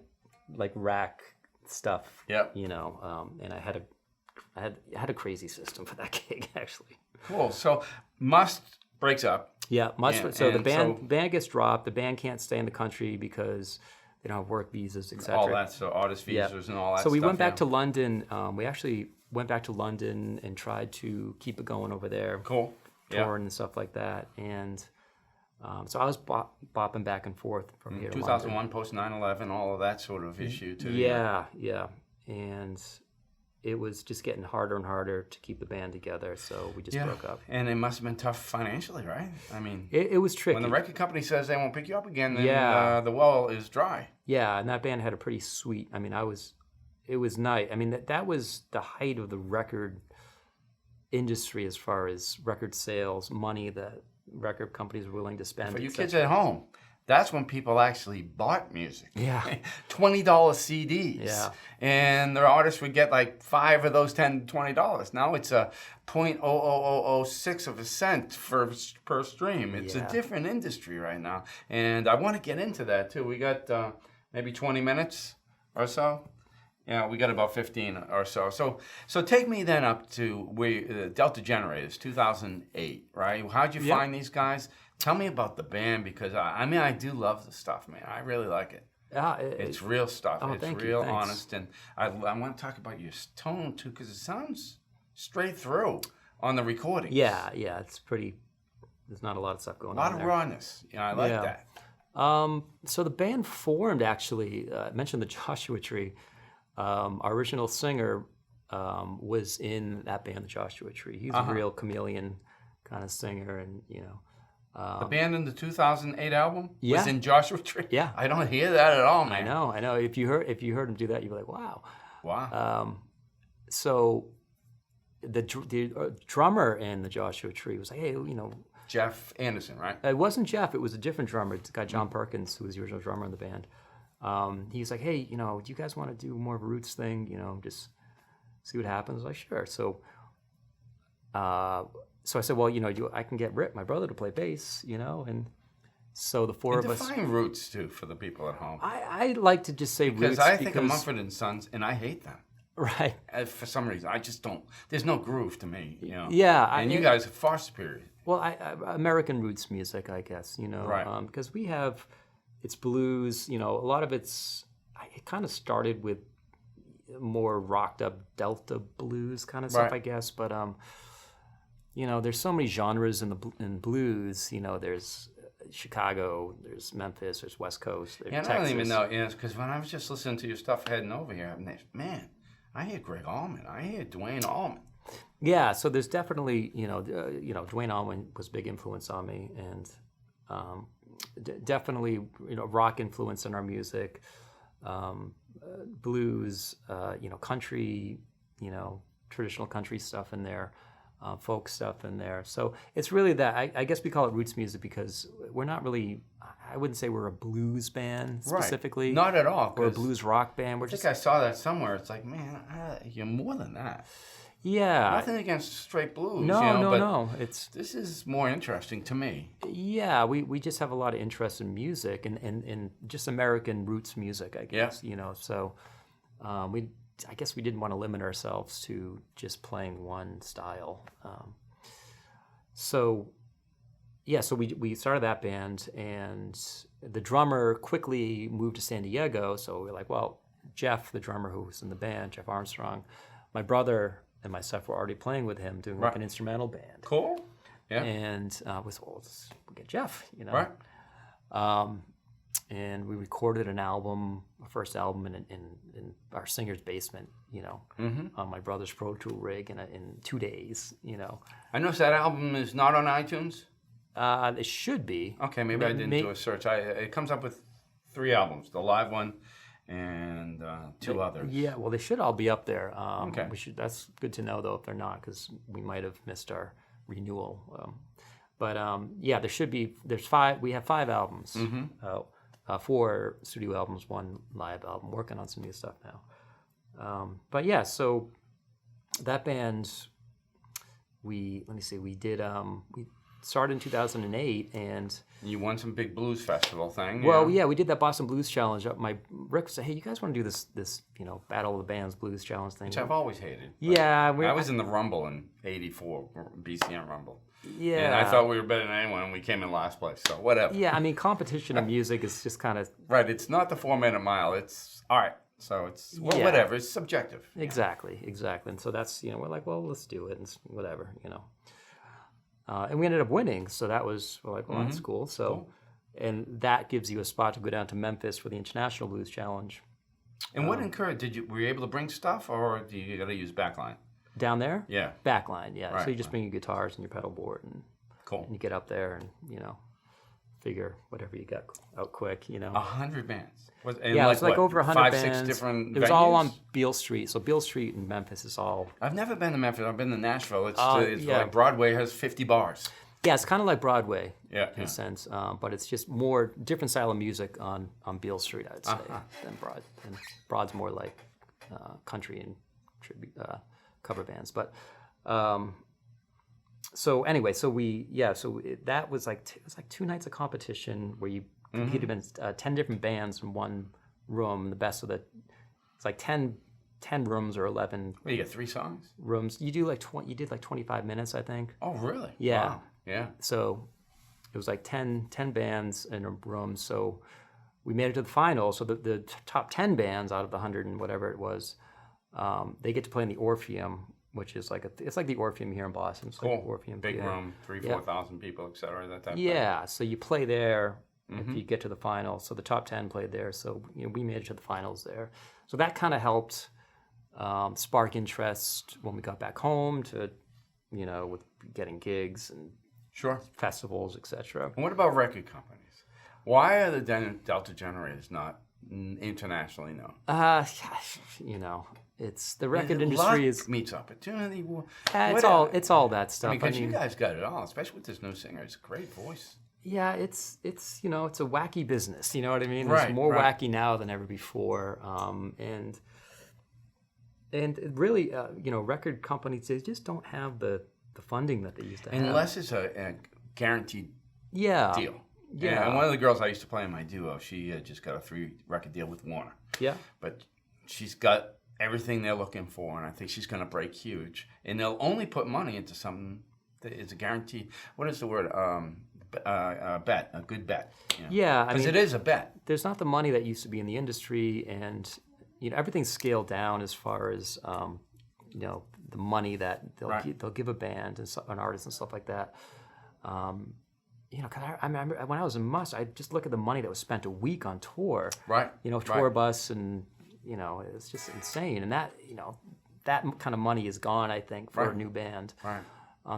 rack stuff. Yep. And I had a crazy system for that gig actually. Cool. So Must breaks up. Yeah, And- so the and band gets dropped. The band can't stay in the country because they don't have work visas, etc. All that, so artist Yeah. visas and all that So we stuff, went back yeah. to London. We actually went back to London and tried to keep it going over there, Cool. Yeah. touring and stuff like that. And so I was bopping back and forth from here to London. 2001, post 9/11, all of that sort of issue too. Yeah. And it was just getting harder and harder to keep the band together, so we just broke up. And it must have been tough financially, right? I mean, It was tricky. when the record company says they won't pick you up again, then Yeah. the well is dry. Yeah, and that band had a pretty sweet. I mean, it was nice. I mean, that was the height of the record industry as far as record sales, money that record companies were willing to spend. For you etc. kids at home, that's when people actually bought music. Yeah. $20 CDs. Yeah. And their artists would get like 5 of those $20. Now it's a 0.00006 of a cent per stream. It's a Yeah. different industry right now. And I want to get into that too. We got maybe 20 minutes or so. Yeah, we got about 15 or so. So take me then up to Delta Generators, 2008, right? How'd you find these guys? Tell me about the band because I do love the stuff, man. I really like it. It's real stuff. Oh, It's thank you. real Thanks. honest, and I want to talk about your tone too because it sounds straight through on the recording. Yeah, it's pretty. There's not a lot of stuff going A lot on of there. rawness. I like Yeah. that. So the band formed actually. I mentioned the Joshua Tree. Our original singer was in that band, the Joshua Tree. He's a real chameleon kind of singer, and The band in the 2008 album was Yeah. in Joshua Tree. Yeah. I don't hear that at all, I man. know. If you heard him do that, you'd be like, wow. Wow. So the drummer in the Joshua Tree was like, hey, Jeff Anderson, right? it wasn't Jeff. It was a different drummer. It's a guy, John Perkins, who was the original drummer in the band. He was like, hey, do you guys want to do more of a roots thing? Just see what happens. I was like, sure. So I said, well, I can get Rip, my brother, to play bass, and so the four of us. Define roots too for the people at home. I like to just say Because roots I think of Mumford and Sons, and I hate them. right. For some reason, I just don't. There's no groove to me, Yeah, And you guys are far superior. Well, American roots music, I guess, Right. because it's blues, a lot of it kind of started with more rocked up Delta blues kind of stuff, Right. I guess. But, there's so many genres in blues, there's Chicago, there's Memphis, there's West Coast, there's And Texas. I don't even know, because when I was just listening to your stuff heading over here, man, I hear Greg Allman, I hear Dwayne Allman. Yeah, so there's definitely, Dwayne Allman was a big influence on me, and definitely, rock influence in our music, blues, country, traditional country stuff in there, folk stuff in there. So it's really that. I guess we call it roots music because we're not really. I wouldn't say we're a blues band specifically. Right. Not at all. Or a blues rock band. We're I think I saw that somewhere. It's like, man, you're more than that. Yeah. Nothing against straight blues. No, but no. this is more interesting to me. Yeah, we just have a lot of interest in music and just American roots music, I guess. So I guess we didn't want to limit ourselves to just playing one style. So we started that band, and the drummer quickly moved to San Diego. So we're like, well, Jeff, the drummer who was in the band, Jeff Armstrong, my brother and myself were already playing with him, doing like an instrumental band. Cool. Yeah. And we thought, well, let's get Jeff, Right. And we recorded an album, our first album, in our singer's basement, on my brother's Pro Tool rig in 2 days, I noticed that album is not on iTunes. It should be. Okay, maybe I didn't do a search. It comes up with 3 albums: the live one and 2 others. Yeah, well, they should all be up there. Okay. That's good to know, though, if they're not, because we might have missed our renewal. Yeah, there should be. There's 5. We have 5 albums. 4 studio albums, 1 live album. Working on some new stuff now. But yeah, so that band, we did. We started in 2008, and you won some big blues festival thing. Well, yeah, we did that Boston Blues Challenge. Rick said, "Hey, you guys want to do this Battle of the Bands Blues Challenge thing?" Which I've always hated. Yeah, I was in the Rumble in '84, BCM Rumble. Yeah, and I thought we were better than anyone, and we came in last place. So whatever. Yeah, I mean, competition in music is just kind of right. It's not the 4-minute mile. It's all right. So it's whatever. It's subjective. Exactly. And so that's we're like, well, let's do it, and whatever. And we ended up winning, so we're like, well, that's cool. So, and that gives you a spot to go down to Memphis for the International Blues Challenge. And what encouraged? Were you able to bring stuff, or do you got to use backline? Down there? Yeah. Backline, yeah. Right, so you just bring your guitars and your pedal board, and and you get up there and figure whatever you got out quick. 100 bands. It's like over 100 bands. 5-6 different. It was all on Beale Street. So Beale Street in Memphis is all. I've never been to Memphis. I've been to Nashville. It's like Broadway has 50 bars. Yeah, it's kind of like Broadway in a sense, but it's just more different style of music on Beale Street, I'd say, than Broad. And Broad's more like country and cover bands. But so anyway, that was like it was like 2 nights of competition where you competed against 10 different bands in one room. The best of it's like 10 rooms or 11. Well, you get 3 songs. Rooms. You do like you did like 25 minutes, I think. Oh, really? Yeah. Wow. Yeah. So it was like 10 bands in a room. So we made it to the final. So the top 10 bands out of the 100 and whatever it was, they get to play in the Orpheum, which is like it's like the Orpheum here in Boston. It's cool. Like Orpheum big Theater. room, 3,000-4,000 people, etc. That type. Yeah. So you play there if you get to the final. So the top 10 played there. So we made it to the finals there. So that kind of helped spark interest when we got back home to, with getting gigs and festivals, etc. And what about record companies? Why are the Delta Generators not internationally known? It's the record industry meets opportunity. It's all that stuff. Because you guys got it all, especially with this new singer. It's a great voice. Yeah, it's it's a wacky business. You know what I mean? Right, it's more wacky now than ever before. And really, record companies, they just don't have the funding that they used to have. Unless it's a guaranteed deal. Yeah. And one of the girls I used to play in my duo, she just got a 3-record deal with Warner. Yeah. But she's got everything they're looking for, and I think she's going to break huge. And they'll only put money into something that is a guaranteed. What is the word? Bet. A good bet. Yeah. Because it is a bet. There's not the money that used to be in the industry, and everything's scaled down as far as the money that they'll give a band and an artist and stuff like that. Cause I remember when I was in Must, I just look at the money that was spent a week on tour. Right. Tour bus, and it's just insane. And that that kind of money is gone, I think, for a new band. Right.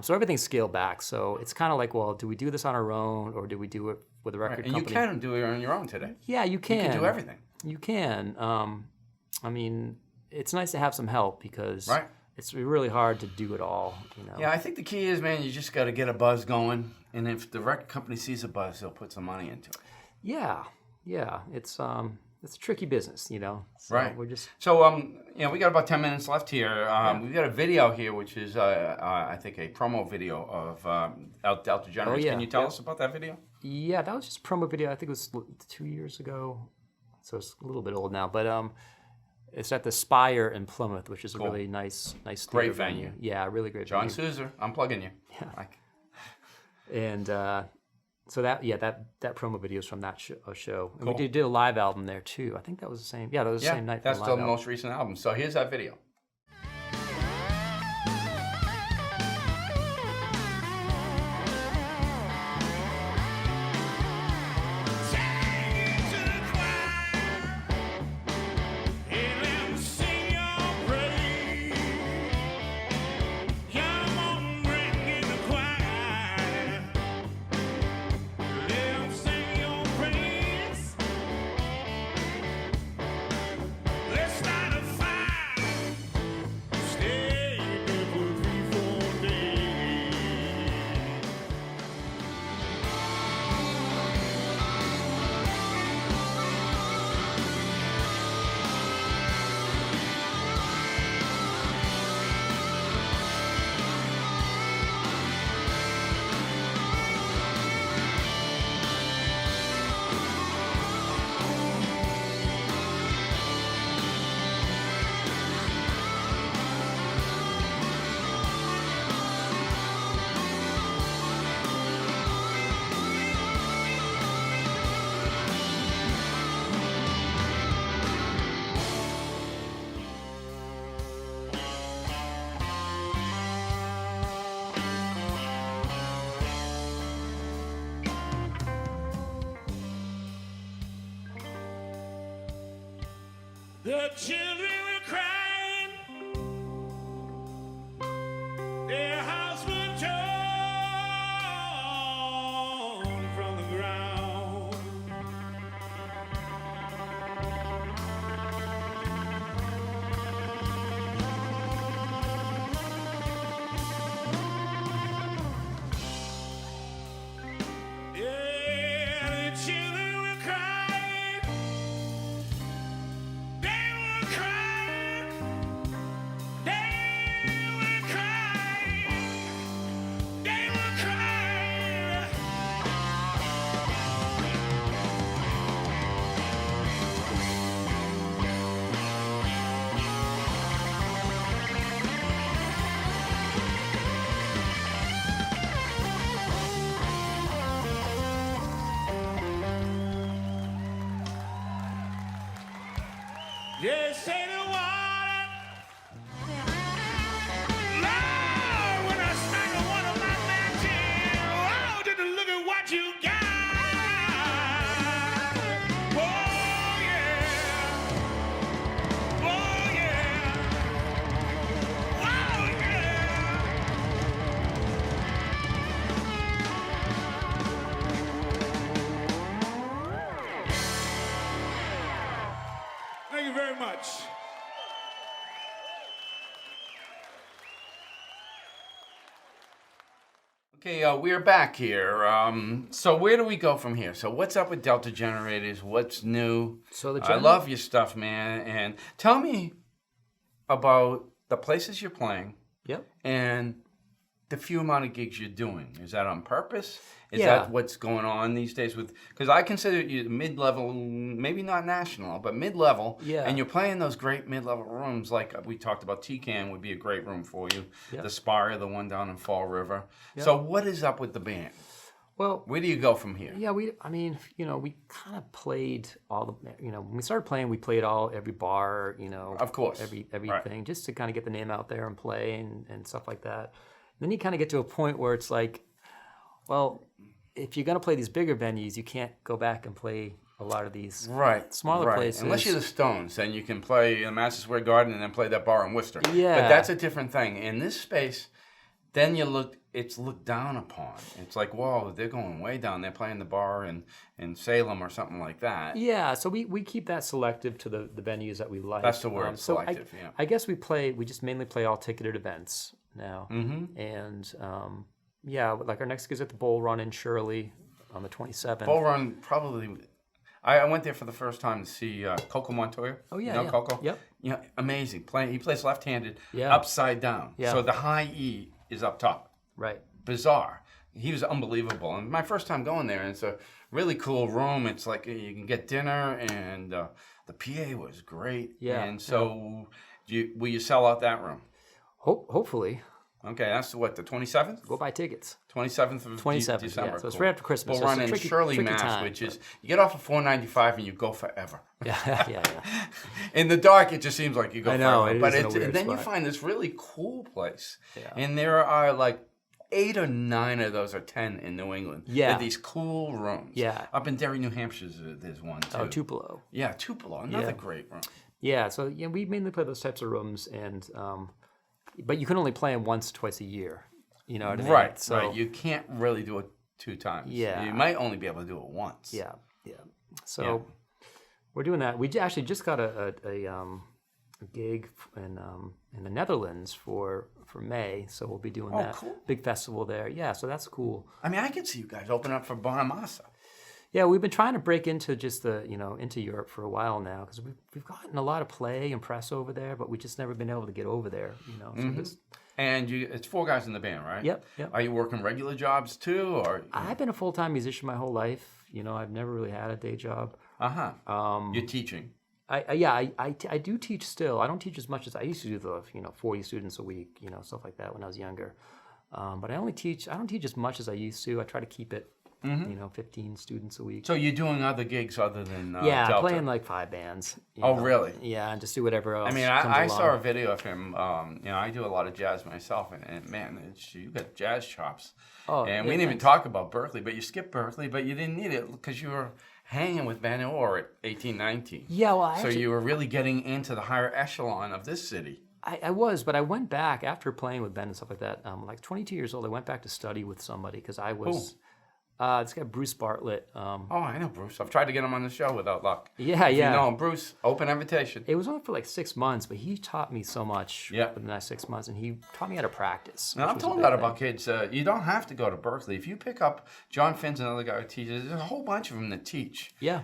So everything's scaled back. So it's kind of like, well, do we do this on our own, or do we do it with a record company? And you can do it on your own today. Yeah, you can. You can do everything. You can. I mean, it's nice to have some help because it's really hard to do it all. Yeah, I think the key is, man, you just got to get a buzz going, and if the record company sees a buzz, they'll put some money into it. Yeah, it's a tricky business, So we're just we got about 10 minutes left here. We've got a video here, which is I think a promo video of Delta Generators. Can you tell us about that video? Yeah, that was just a promo video. I think it was 2 years ago, so it's a little bit old now, but. It's at the Spire in Plymouth, which is a really nice great venue. Yeah, really great venue. John Souser, I'm plugging you. Yeah. And so that promo video is from that show. And we did a live album there too. I think that was the same. Yeah, that was the same night. That's the most recent album. So here's that video. The children were crying, their house was torn from the ground. Yeah, the children were crying. They were crying. They were crying. They were crying. Yes, say the water. Lord, when I sang a one of my matches, oh, just look at what you got. Oh, yeah. Oh, yeah. Oh, yeah. Thank you very much. Okay, we're back here. So where do we go from here? So what's up with Delta Generators? What's new? So the I love your stuff, man. And tell me about the places you're playing Yep. and the few amount of gigs you're doing. Is that on purpose? Is Yeah. that what's going on these days with? Because I consider you mid-level, maybe not national, but mid-level. Yeah. And you're playing those great mid-level rooms, like we talked about. TCAN would be a great room for you. Yep. The Spire, the one down in Fall River. Yep. So what is up with the band? Well, Where do you go from here? yeah, we kind of played all the, when we started playing, we played every bar, Of course. everything, just to kind of get the name out there and play and stuff like that. Then you kind of get to a point where it's like, well, if you're going to play these bigger venues, you can't go back and play a lot of these smaller places. Unless you're the Stones, then you can play in Madison Square Garden and then play that bar in Worcester. Yeah. But that's a different thing. In this space, then it's looked down upon. It's like, whoa, they're going way down. They're playing the bar in Salem or something like that. Yeah, so we keep that selective to the venues that we like. That's the word, So selective, yeah. I guess we just mainly play all ticketed events now. Mm-hmm. And yeah, like our next gig is at the Bull Run in Shirley on the 27th. Bull Run probably. I went there for the first time to see Coco Montoya. Oh, yeah, You know yeah. Coco? Yep. Yeah, amazing. He plays left-handed, Yeah. upside down. Yeah. So the high E is up top. Right. Bizarre. He was unbelievable. And my first time going there, and it's a really cool room. It's like you can get dinner, and the PA was great. Yeah. And so, will you sell out that room? Hopefully. Okay, that's what, the 27th? Go buy tickets. 27th of 27th, December. yeah. So it's Cool. right after Christmas. Bull So it's Run a in tricky- Shirley, tricky Mass, time, which is, but- you get off at 495 and you go forever. Yeah. In the dark, it just seems like you go I know, forever. it But is in a weird then you spot. find this really cool place. Yeah. And there are like 8 or 9 of those, or 10 in New England. Yeah. With these cool rooms. Yeah. Up in Derry, New Hampshire, there's one too. Oh, Tupelo. Yeah, Tupelo, another Yeah. great room. Yeah, so we mainly play those types of rooms, and but you can only play them once, twice a year. You know what I mean? Right, So, right. You can't really do it 2 times. Yeah. You might only be able to do it once. Yeah. So we're doing that. We actually just got a gig in the Netherlands for May, so we'll be doing that cool. big festival there. Yeah, so that's cool. I mean, I could see you guys open up for Bonamassa. Yeah, we've been trying to break into just into Europe for a while now because we've gotten a lot of play and press over there, but we've just never been able to get over there. So just, And it's 4 guys in the band, right? Yep. Are you working regular jobs too, or? I've been a full-time musician my whole life. I've never really had a day job. You're teaching. I do teach still. I don't teach as much as I used to do. 40 students a week, stuff like that when I was younger. But I don't teach as much as I used to. I try to keep it, 15 students a week. So you're doing other gigs other than Yeah, Delta? playing like 5 bands. Oh, really? Yeah, and just do whatever else. I mean, comes I along. saw a video of him. I do a lot of jazz myself, and man, you got jazz chops. Oh, and yeah, we didn't even thanks. talk about Berkeley, but you skipped Berkeley, but you didn't need it because you were hanging with Van Orr at 18, 19. Yeah, well, So you were really getting into the higher echelon of this city. I was, but I went back after playing with Ben and stuff like that. Like 22 years old, I went back to study with somebody because I was. This guy Bruce Bartlett. Oh, I know Bruce. I've tried to get him on the show without luck. Yeah, If yeah. You know him, Bruce. Open invitation. It was only for like 6 months, but he taught me so much Yeah. for the next 6 months, and he taught me how to practice. Now, which I'm was a talking big about thing. kids. You don't have to go to Berkeley. If you pick up John Finn's another guy who teaches, there's a whole bunch of them that teach. Yeah.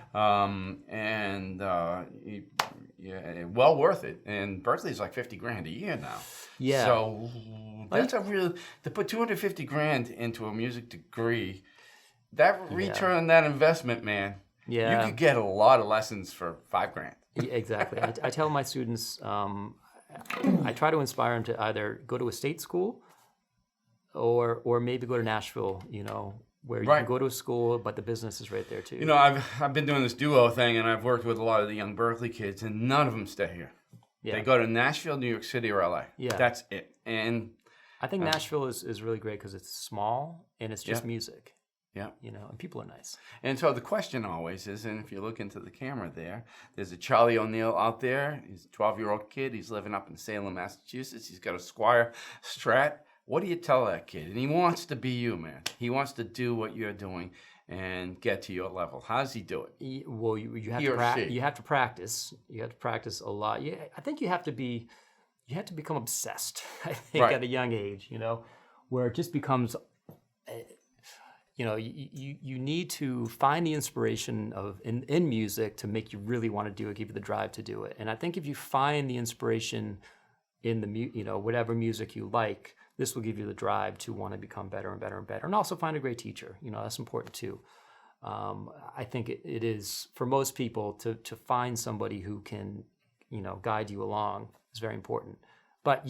Well worth it. And Berkeley's like $50,000 a year now. Yeah. So that's a real to put $250,000 into a music degree. That return on that investment, man. Yeah. You could get a lot of lessons for $5,000. Yeah, exactly. I tell my students, I try to inspire them to either go to a state school or maybe go to Nashville, where you can go to a school, but the business is right there too. I've been doing this duo thing, and I've worked with a lot of the young Berkeley kids, and none of them stay here. Yeah. They go to Nashville, New York City, or LA. Yeah. That's it. And I think Nashville is really great because it's small and it's just music. yeah. And people are nice. And so the question always is, and if you look into the camera there's a Charlie O'Neill out there. He's a 12-year-old kid. He's living up in Salem, Massachusetts. He's got a Squire Strat. What do you tell that kid? And he wants to be you, man. He wants to do what you're doing and get to your level. How does he do it? Well, you have He to or she. you have to practice. You have to practice a lot. Yeah, I think you have to become obsessed. I think Right. at a young age, where it just becomes. You need to find the inspiration in music to make you really want to do it, give you the drive to do it. And I think if you find the inspiration in the whatever music you like, this will give you the drive to want to become better and better and better. And also find a great teacher. That's important too. I think it is for most people to find somebody who can, guide you along is very important. But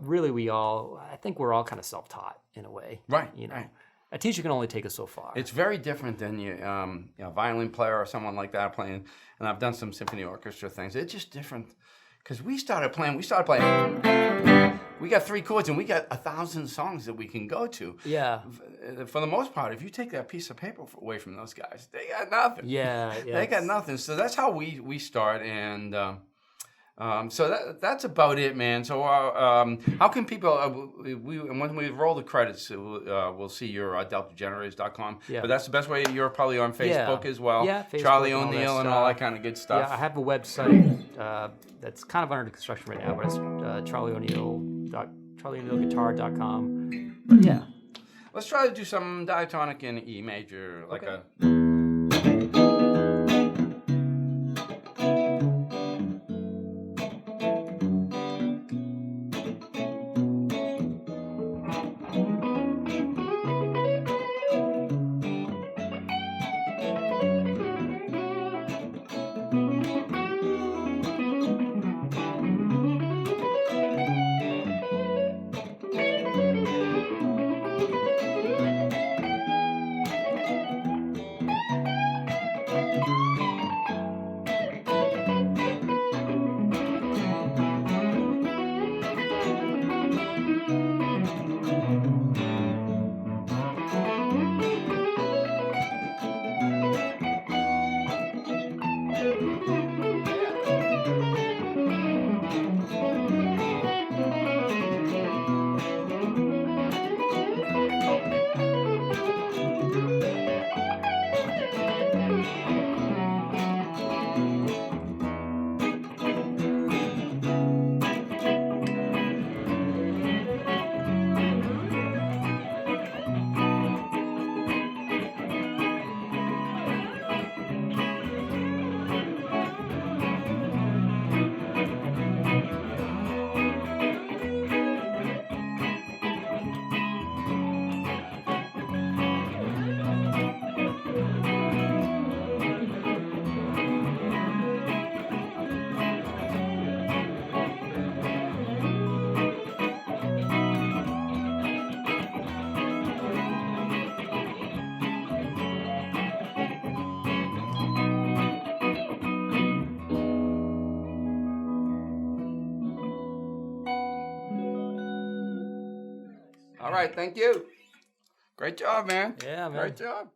really, I think we're all kind of self-taught in a way. Right. Right. A teacher can only take us so far. It's very different than your violin player or someone like that playing. And I've done some symphony orchestra things. It's just different because we started playing. We got 3 chords and we got 1,000 songs that we can go to. Yeah. For the most part, if you take that piece of paper away from those guys, they got nothing. Yeah. They got nothing. So that's how we start. And so that's about it, man. So how can people, when we roll the credits, we'll see your deltagenerators.com. Yeah. But that's the best way. You're probably on Facebook as well. Yeah, Facebook Charlie and all that O'Neill and all that kind of good stuff. Yeah, I have a website that's kind of under construction right now, but it's charlieo'neillguitar.com. But yeah. Let's try to do some diatonic in E major, like Okay. All right, thank you. Great job, man. Yeah, man. Great job.